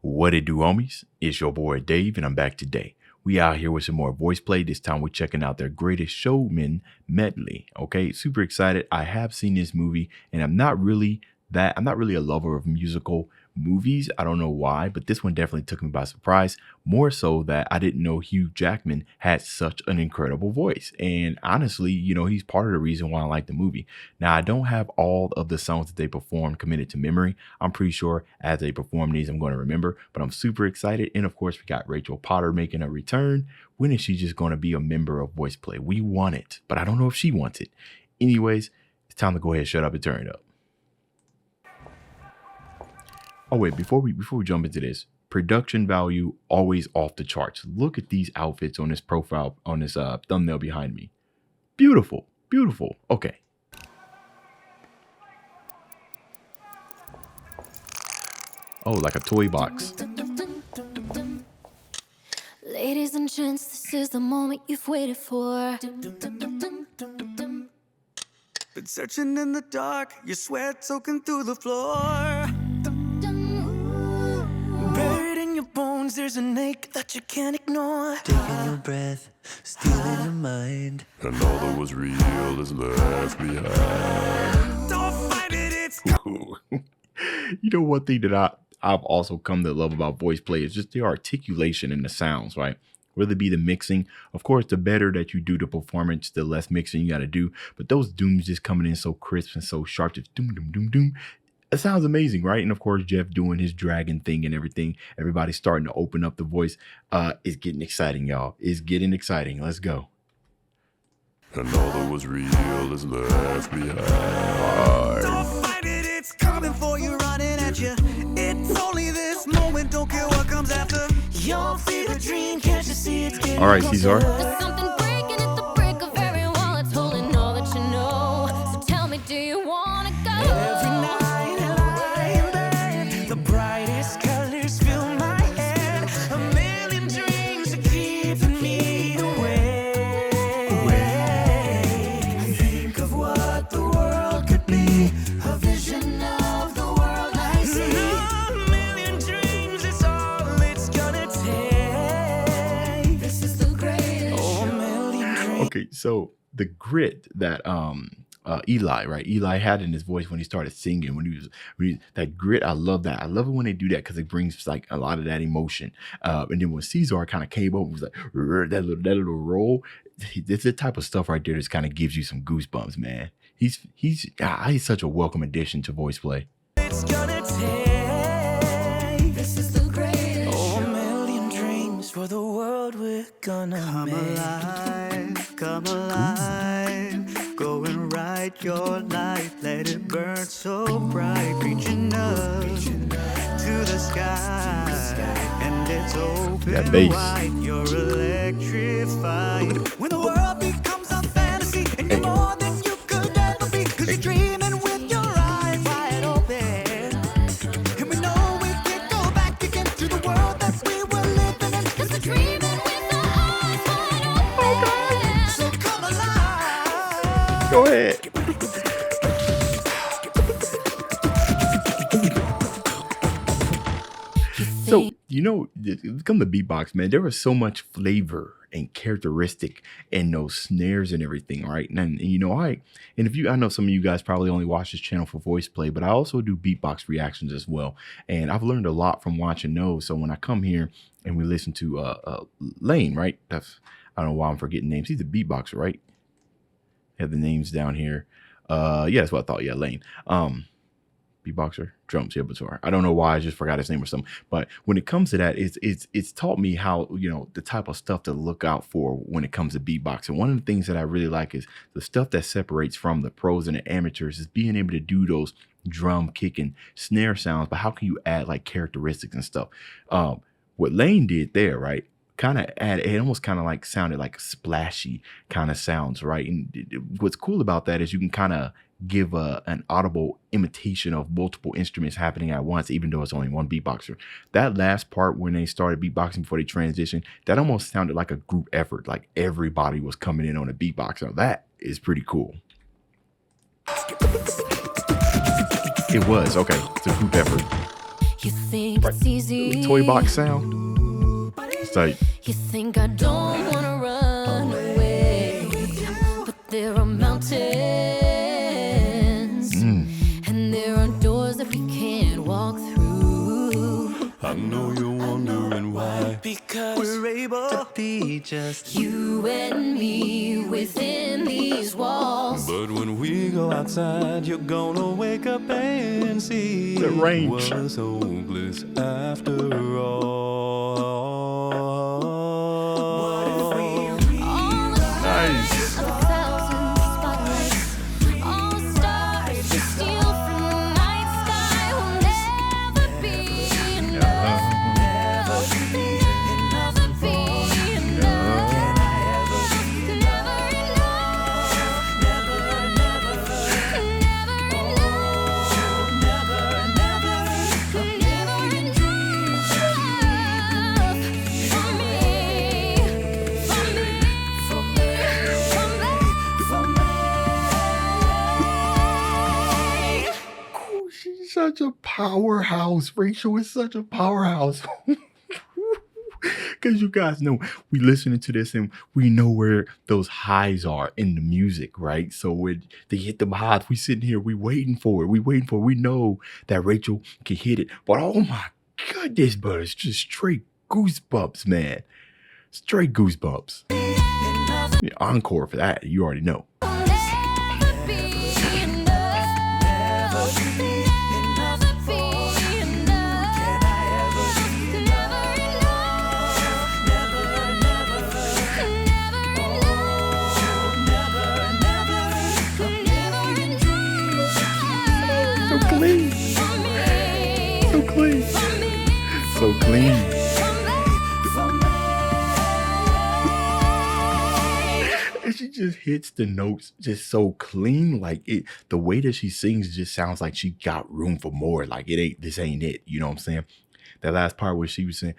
What it do, homies? It's your boy Dave, and I'm back today. We out here with some more voice play. This time we're checking out their greatest Showman Medley. Okay, super excited. I have seen this movie, and I'm not really a lover of musical movies. I don't know why, but this one definitely took me by surprise. More so that I didn't know Hugh Jackman had such an incredible voice. And honestly, he's part of the reason why I like the movie. Now, I don't have all of the songs that they performed committed to memory. I'm pretty sure as they perform these, I'm going to remember, but I'm super excited. And of course, we got Rachel Potter making a return. When is she just going to be a member of Voice Play? We want it, but I don't know if she wants it. Anyways, it's time to go ahead, shut up, and turn it up. Oh wait, before we jump into this, production value always off the charts. Look at these outfits on this profile, on this thumbnail behind me. Beautiful, beautiful. Okay. Oh, like a toy box. Ladies and gents, this is the moment you've waited for. Been searching in the dark, your sweat soaking through the floor. Buried in your bones, there's an ache that you can't ignore. Taking your breath, stealing your mind, and all that was real is left behind. Don't fight it, it's One thing that I've also come to love about voice play is just the articulation and the sounds, right? Whether it be the mixing, of course, the better that you do the performance, the less mixing you got to do. But those dooms just coming in so crisp and so sharp, just doom, doom, doom, doom. It sounds amazing, right? And of course, Jeff doing his dragon thing and everything. Everybody's starting to open up the voice. It's getting exciting, y'all. It's getting exciting. Let's go. And all that was real is left behind. Don't fight it, it's coming for you, running at you. It's only this moment, don't care what comes after. Your favorite dream, can't you see it's getting all right, Cesar. There's something breaking at the break of every wall. It's holding all that you know. So tell me, do you want to go? Every night I lie in bed, the brightest colors fill my head. A million dreams are keeping me awake. I think of what the world could be, a vision of the world I see. A million dreams is all it's gonna take. This is the greatest. Oh, a million dreams. Okay, so the grit that Eli, right? Eli had in his voice when he started singing, when he was that grit. I love that. I love it when they do that because it brings like a lot of that emotion. And then when Cesar kind of came over, it was like that little roll. It's the type of stuff right there that kind of gives you some goosebumps, man. He's such a welcome addition to voice play. It's gonna take. This is the greatest. Oh, a million dreams for the world we're gonna make. Come alive, go and write your life. Let it burn so bright, reaching up to the sky. And it's open That bass. wide, you're electrified. When the world becomes a fantasy, and you're more than you could ever be, 'cause you're dreaming with your eyes wide open. And we know we can't go back again to the world that we were living in, 'cause we're dreaming with our eyes wide open. So come alive. Go ahead. So, come the beatbox, man, there was so much flavor and characteristic in those snares and everything, right? And I know some of you guys probably only watch this channel for voice play, but I also do beatbox reactions as well. And I've learned a lot from watching those. So when I come here and we listen to Lane, right? I don't know why I'm forgetting names. He's a beatboxer, right? Have the names down here. Yeah, that's what I thought. Yeah, Lane. Beatboxer, drums, yeah, but I don't know why I just forgot his name or something. But when it comes to that, it's taught me how, the type of stuff to look out for when it comes to beatboxing. One of the things that I really like is the stuff that separates from the pros and the amateurs is being able to do those drum, kick, and snare sounds. But how can you add like characteristics and stuff? What Lane did there, right? Kind of add, it almost kind of like sounded like splashy kind of sounds, right? And what's cool about that is you can kind of give an audible imitation of multiple instruments happening at once, even though it's only one beatboxer. That last part when they started beatboxing before they transitioned, that almost sounded like a group effort, like everybody was coming in on a beatbox. Now that is pretty cool. It was, okay, it's a group effort. You think it's easy. Toy box sound. It's like, You think I don't wanna run away, but there are mountains, and there are doors that we can't walk through. I know you're wondering why. Because we're able to be just You and me within these walls. But when we go outside, you're gonna wake up and see The range. was hopeless after all. All the nice. of a thousand spotlights, all stars we steal from the night sky will never be enough. Never be enough. She's such a powerhouse. Rachel is such a powerhouse. Because you guys know we listening to this and we know where those highs are in the music, right? So when they hit them highs, we sitting here, we waiting for it. We know that Rachel can hit it. But oh my goodness, but it's just straight goosebumps, man. Straight goosebumps. Yeah, encore for that. You already know. So clean. So clean. So clean. And she just hits the notes just so clean. Like it, the way that she sings just sounds like she got room for more. Like this ain't it. You know what I'm saying? That last part where she was saying,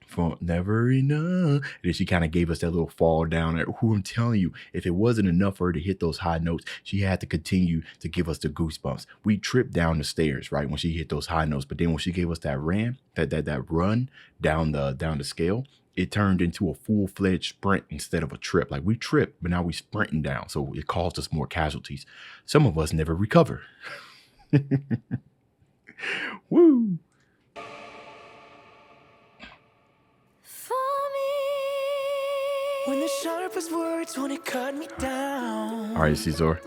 for never enough. And then she kind of gave us that little fall down there. Who I'm telling you, if it wasn't enough for her to hit those high notes, she had to continue to give us the goosebumps. We tripped down the stairs, right, when she hit those high notes. But then when she gave us that run down the scale, it turned into a full-fledged sprint instead of a trip. Like we tripped, but now we sprinting down. So it caused us more casualties. Some of us never recover. Woo. when the sharpest words wanna cut me down. All right, Caesar.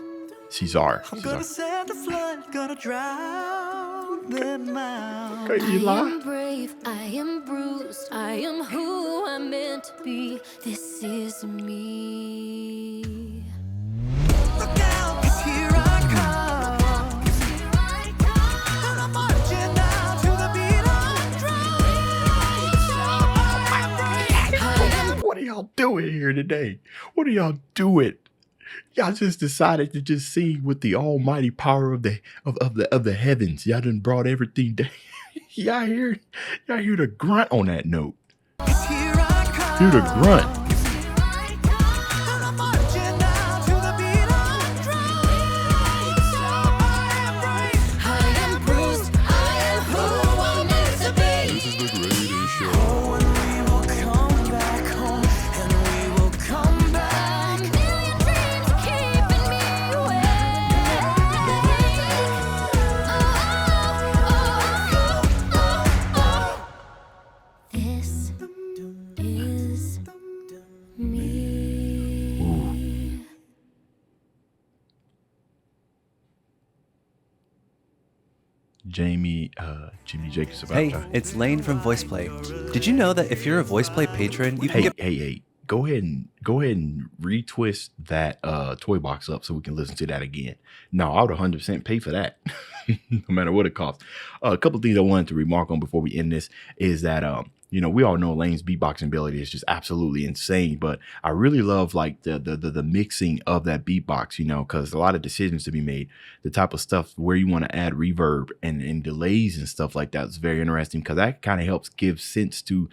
I'm gonna send a flood, gonna drown them out. Okay, I Eli. am brave, I am bruised, I am who I'm meant to be. This is me. Look out, 'cause here I come. And I'm marching down to the beat of drum. What are y'all doing here today? What are y'all doing? Y'all just decided to just sing with the almighty power of the heavens. Y'all done brought everything down. y'all hear the grunt on that note. 'Cause here I come. Hear the grunt. And I'm marching down to the beat of drum. I am bruised, I am who I'm meant to be. This is the greatest show. Oh, and we will come back home. And we will come back. A million dreams keeping me awake. This is me. Jimmy Jacobs about Hey, that. it's Lane from VoicePlay. Did you know that if you're a VoicePlay patron, you can get Hey, go ahead and retwist that toy box up so we can listen to that again. No, I would 100% pay for that. No matter what it costs. A couple of things I wanted to remark on before we end this is that we all know Lane's beatboxing ability is just absolutely insane, but I really love like the mixing of that beatbox, because a lot of decisions to be made, the type of stuff where you want to add reverb and delays and stuff like that is very interesting because that kind of helps give sense to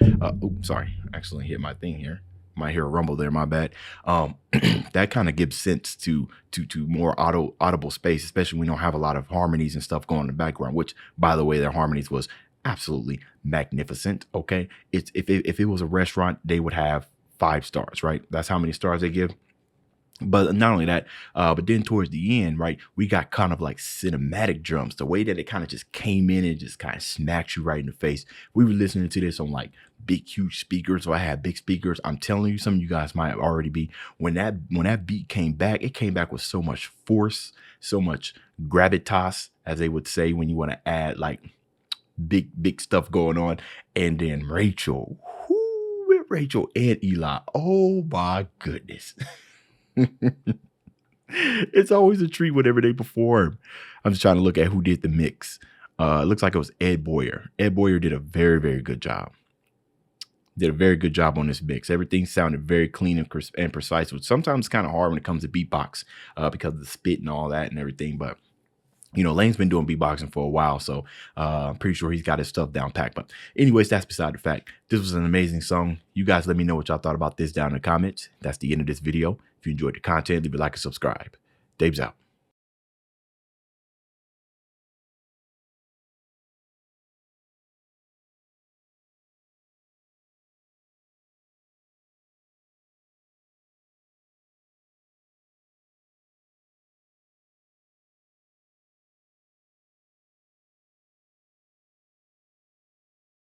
sorry, I accidentally hit my thing here. Might hear a rumble there, my bad. That kind of gives sense to more audible space, especially when we don't have a lot of harmonies and stuff going in the background, which, by the way, their harmonies was absolutely magnificent. Okay. It's if it was a restaurant, they would have 5 stars, right? That's how many stars they give. But not only that, but then towards the end, right, we got kind of like cinematic drums. The way that it kind of just came in and just kind of smacked you right in the face. We were listening to this on like big, huge speakers. So I had big speakers. I'm telling you, some of you guys might already be. When that beat came back, it came back with so much force, so much gravitas, as they would say when you want to add like big stuff going on. And then Rachel, Rachel and Eli. Oh my goodness. It's always a treat whenever they perform. I'm just trying to look at who did the mix. It looks like it was Ed Boyer. Ed Boyer did a very, very good job. Did a very good job on this mix. Everything sounded very clean and precise, which sometimes kind of hard when it comes to beatbox because of the spit and all that and everything. But you know, Lane's been doing beatboxing for a while, so I'm pretty sure he's got his stuff down packed. But anyways, that's beside the fact. This was an amazing song. You guys let me know what y'all thought about this down in the comments. That's the end of this video. If you enjoyed the content, leave a like and subscribe. Dave's out.